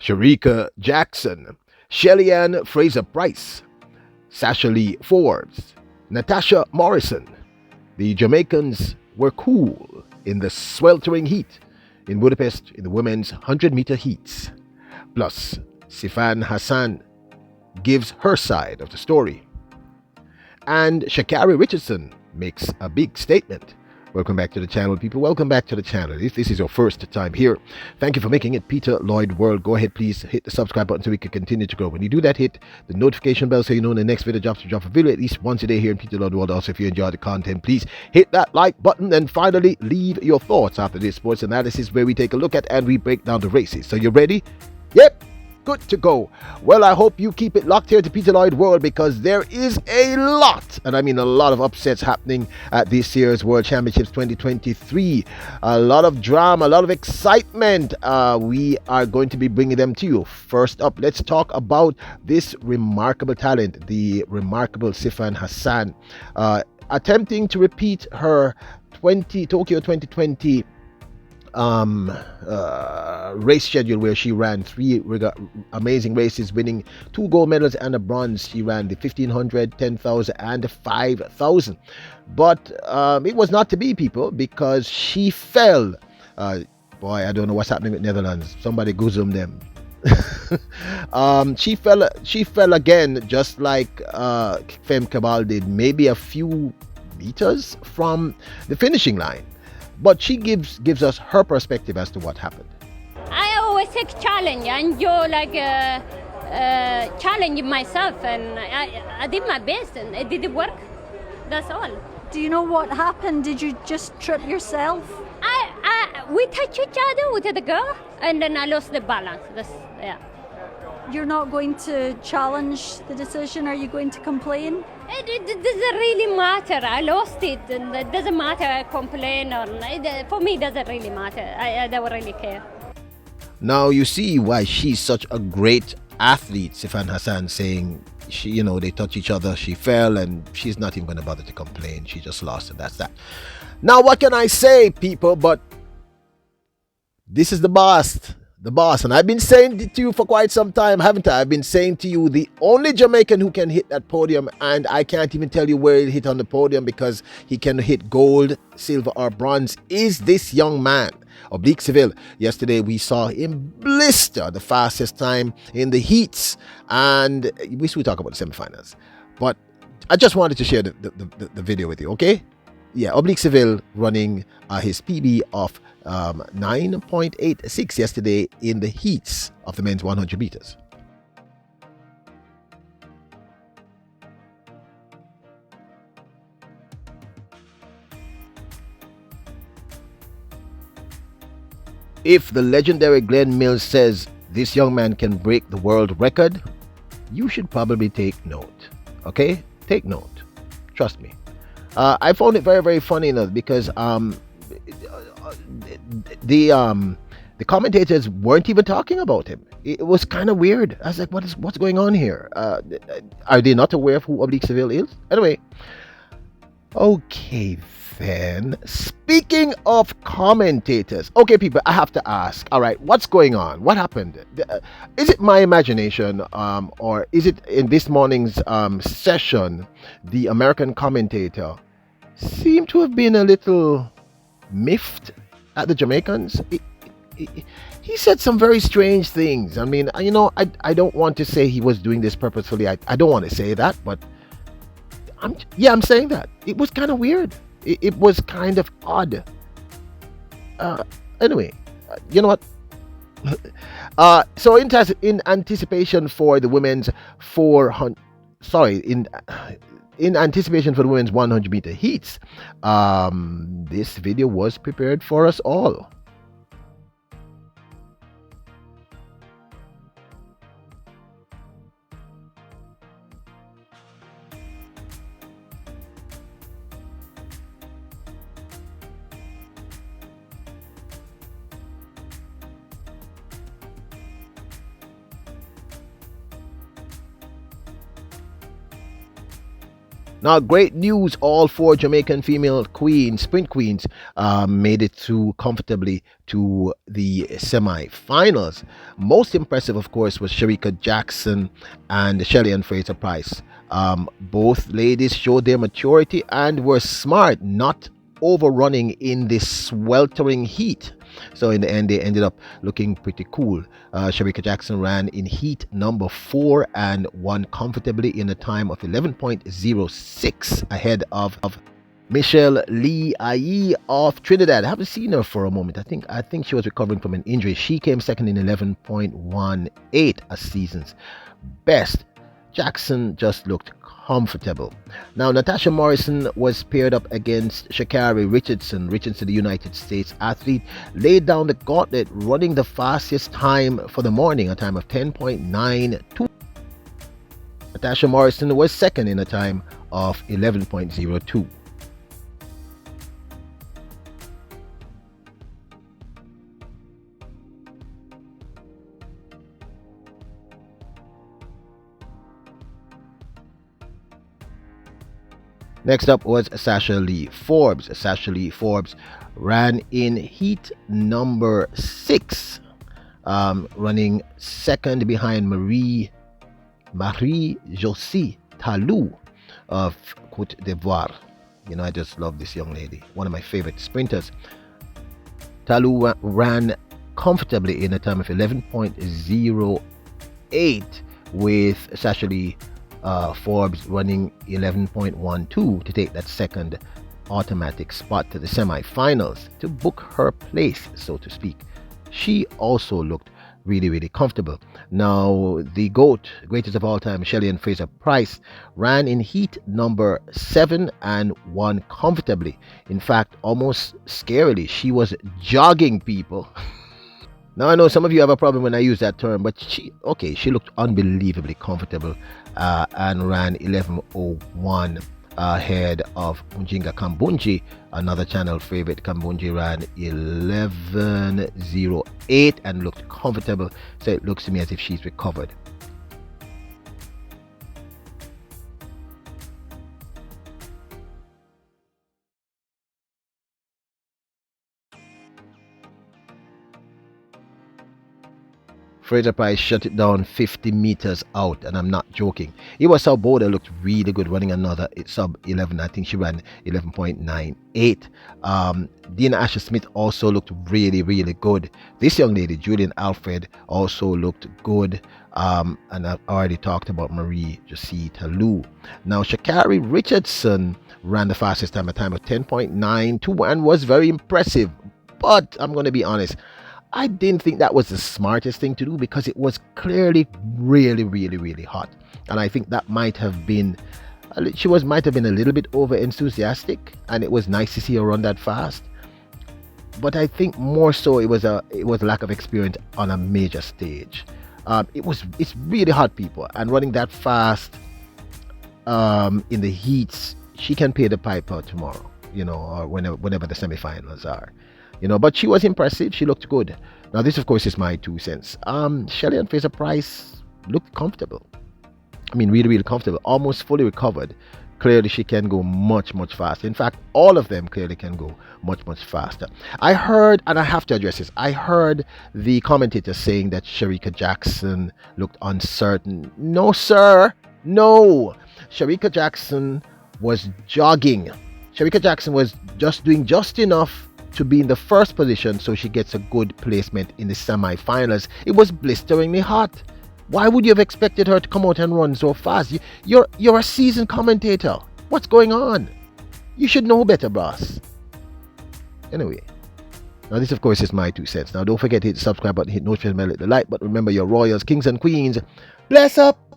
SHERICKA Jackson, SHELLY and Fraser Pryce, SASHALEE Forbes, NATASHA Morrison. The Jamaicans were cool in the sweltering heat in Budapest in the women's 100-meter heats. Plus, Sifan Hassan gives her side of the story. And Sha Carri Richardson makes a big statement. Welcome back to the channel, people. Welcome back to the channel. If this is your first time here, thank you for making it Peter Lloyd World. Go ahead, please hit the subscribe button so we can continue to grow. When you do that, hit the notification bell so you know when the next video drops. We drop a video at least once a day here in Peter Lloyd World. Also, if you enjoy the content, please hit that like button. And finally, leave your thoughts after this sports analysis where we take a look at and we break down the races. So you ready? Yep. Good to go. Well, I hope you keep it locked here to Peter Lloyd World because there is a lot, and I mean a lot of upsets happening at this year's World Championships 2023. A lot of drama, a lot of excitement. We are going to be bringing them to you. First up, let's talk about this remarkable talent, the remarkable Sifan Hassan, attempting to repeat her Tokyo 2020 race schedule where she ran three amazing races, winning 2 gold medals and a bronze. She ran the 1500, 10,000 and the 5,000, but it was not to be, people, because she fell. Boy, I don't know what's happening with Netherlands. Somebody goozum them. She fell again, just like Fem Cabal did, maybe a few meters from the finishing line. But she gives us her perspective as to what happened. I always take challenge and challenge myself, and I did my best and it didn't work. That's all. Do you know what happened? Did you just trip yourself? We touched each other with the girl, and then I lost the balance. Yeah. You're not going to challenge the decision? Are you going to complain? It doesn't really matter. I lost it, and it doesn't matter. I complain or for me, it doesn't really matter. I don't really care. Now you see why she's such a great athlete. Sifan Hassan saying they touch each other. She fell, and she's not even going to bother to complain. She just lost, and that's that. Now what can I say, people? But this is the boss. The boss, and I've been saying it to you for quite some time, haven't I? I've been saying to you, the only Jamaican who can hit that podium, and I can't even tell you where he'll hit on the podium because he can hit gold, silver or bronze, is this young man, Oblique Seville. Yesterday we saw him blister the fastest time in the heats, and we should talk about the semifinals, but I just wanted to share the video with you, okay? Yeah, Oblique Seville running his PB of 9.86 yesterday in the heats of the men's 100 meters. If the legendary Glenn Mills says this young man can break the world record, you should probably take note. Okay? Take note. Trust me. I found it very, very funny enough because the commentators weren't even talking about him. It was kind of weird. I was like, what's going on here? Are they not aware of who Oblique Seville is? Anyway, okay then. Speaking of commentators, okay, people, I have to ask. All right, what's going on? What happened? Is it my imagination, or is it in this morning's session? The American commentator seemed to have been a little miffed at the Jamaicans. He said some very strange things. I mean, I don't want to say he was doing this purposefully. I don't want to say that, but I'm saying that. It was kind of weird. It was kind of odd. Anyway, you know what? So in anticipation for the women's 400, in anticipation for the women's 100 meter heats, this video was prepared for us all. Now, great news, all four Jamaican female queens, sprint queens, made it through comfortably to the semi-finals. Most impressive, of course, was SHERICKA Jackson and SHELLY and Fraser Pryce. Both ladies showed their maturity and were smart, not overrunning in this sweltering heat. So in the end, they ended up looking pretty cool. SHERICKA Jackson ran in heat number 4 and won comfortably in a time of 11.06 ahead of Michelle Lee Ayi of Trinidad. I haven't seen her for a moment. I think she was recovering from an injury. She came second in 11.18, a season's best. Jackson just looked comfortable. Now, NATASHA Morrison was paired up against Sha Carri. Richardson, the United States athlete, laid down the gauntlet, running the fastest time for the morning, a time of 10.92. NATASHA Morrison was second in a time of 11.02. Next up was SASHALEE Forbes. SASHALEE Forbes ran in heat number 6, running second behind Marie Josie Talou of Cote d'Ivoire. You know, I just love this young lady, one of my favorite sprinters. Talou ran comfortably in a time of 11.08, with SASHALEE Forbes running 11.12 to take that second automatic spot to the semi-finals, to book her place, so to speak. She also looked really comfortable. Now, the GOAT, greatest of all time, SHELLY and Fraser Pryce, ran in heat number 7 and won comfortably. In fact, almost scarily, she was jogging people. Now, I know some of you have a problem when I use that term, but she looked unbelievably comfortable and ran 11.01 ahead of Mujinga Kambunji, another channel favorite. Kambunji ran 11.08 and looked comfortable, so it looks to me as if she's recovered. Fraser Pryce shut it down 50 meters out, and I'm not joking. Iwa Sauboda looked really good, running another sub 11. I think she ran 11.98. Dina Asher Smith also looked really good. This young lady, Julian Alfred, also looked good. And I've already talked about Marie Josie Talou. Now, Sha Carri Richardson ran the fastest time, a time of 10.92, and was very impressive. But I'm going to be honest, I didn't think that was the smartest thing to do, because it was clearly really hot, and I think that might have been a little bit over enthusiastic, and it was nice to see her run that fast. But I think more so it was lack of experience on a major stage. It's really hot, people, and running that fast in the heats, she can pay the piper tomorrow, or whenever the semifinals are. But she was impressive. She looked good. Now, this, of course, is my 2 cents. SHELLY and Fraser Pryce looked comfortable. I mean, really comfortable. Almost fully recovered. Clearly, she can go much faster. In fact, all of them clearly can go much faster. I heard, and I have to address this, I heard the commentator saying that SHERICKA Jackson looked uncertain. No, sir. No. SHERICKA Jackson was jogging. SHERICKA Jackson was just doing just enough to be in the first position so she gets a good placement in the semi-finals. It was blisteringly hot. Why would you have expected her to come out and run so fast? You're a seasoned commentator. What's going on? You should know better, boss. Anyway, now this, of course, is my 2 cents. Now, don't forget to hit the subscribe button, hit notification bell, hit the like button. Remember, your royals, kings and queens. Bless up!